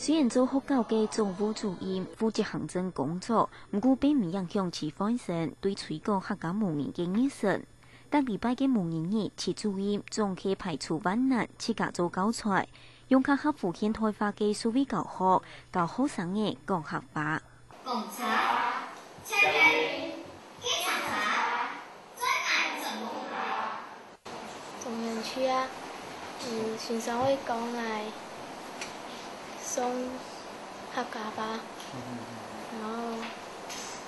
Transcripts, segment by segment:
虽然做学校嘅总务主任负责行政工作，不过并唔影响其本身对推广客家母语嘅热忱。但礼拜嘅母语日，其主任仲可以排除万难，自家做教材，用较合乎现代化嘅思维教学，教学生嘅讲客话。奉茶，千人天场茶，专案整木茶。仲有趣啊！先生會講嚟送客家話，然後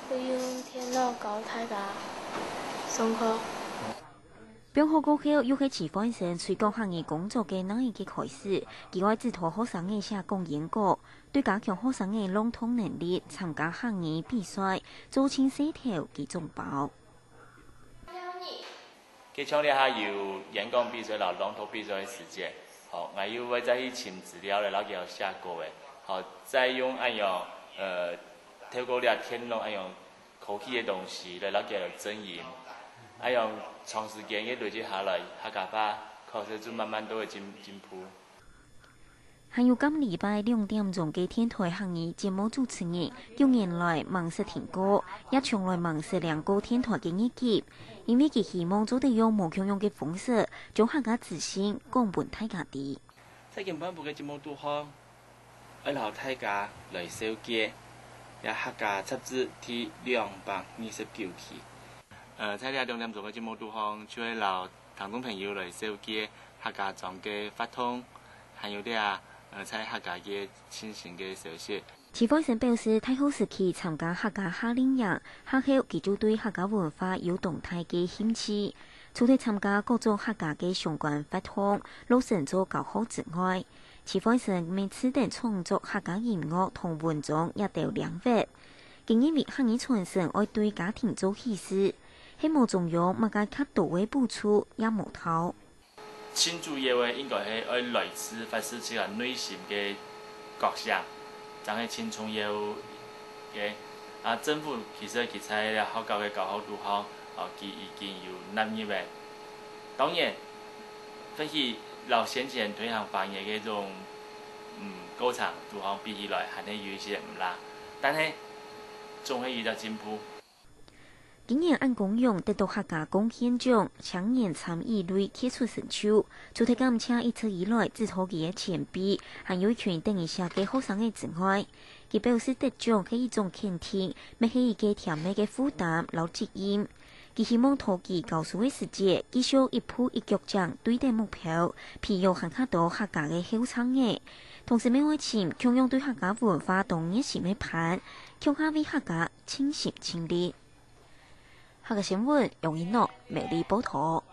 會用電腦教大家上課。中學過後，又係持本身推廣行業工作嘅那一個開始，佢愛指導學生嘅寫講演講，對加強學生嘅溝通能力，參加行業比賽，做清寫條嘅總包。佢強烈下有演講比賽、朗讀比賽嘅時間，好，我又會再去尋資料嚟，然後佢寫過嘅，好，再用按樣透過啲天龍按樣口氣嘅東西嚟，然後佢整音，按樣長時間嘅累積下來，客家話確實就慢慢都會進步。還有今禮拜2點鐘嘅天台行業節目主持人，用年來忙實聽歌，也從來忙實兩個天台嘅業績，因為佢希望做得用無強用嘅方式，將客家自信講本大家啲。最近頒布嘅節目都好，愛留大家來收結，也客家雜誌第229期。在呢2點鐘嘅節目都好，就會留聽眾朋友來收結客家狀嘅發通，還有啲在客家嘅親情嘅消息。池輝成表示，太好時期參加客家夏令營，客後佢就對客家文化有動態嘅興趣。除咗參加各種客家嘅相關活動，老成做教學之外，池輝成每次等創作客家音樂同文章也都兩筆。更因為客家傳承愛對家庭做喜事，希望中央物價較多嘅補助也無頭。慶祝夜會應該係愛來自發自自己內心嘅覺想，就係青春夜嘅政府其實佢在學校嘅教學都好，佢已經有納入嘅。當然，或許老先前推行方言嘅種歌唱都好比起來，還係有一些唔啦，但係總係遇到進步。今年按公用得到客家貢獻獎，搶年參與率傑出成就。主題感謝一直以來支持佢嘅前輩，還有一群等一下嘅學生嘅之外，佢表示得獎係一種肯定，唔係一個甜美嘅負擔老責任。佢希望透過教書嘅時節，繼續一步一腳將對待目標，培育更加多客家嘅後生嘅，同時每愛情強用對客家文化同熱心嘅盤，強下為客家傾心傾力。客家新聞用音樂美麗報道。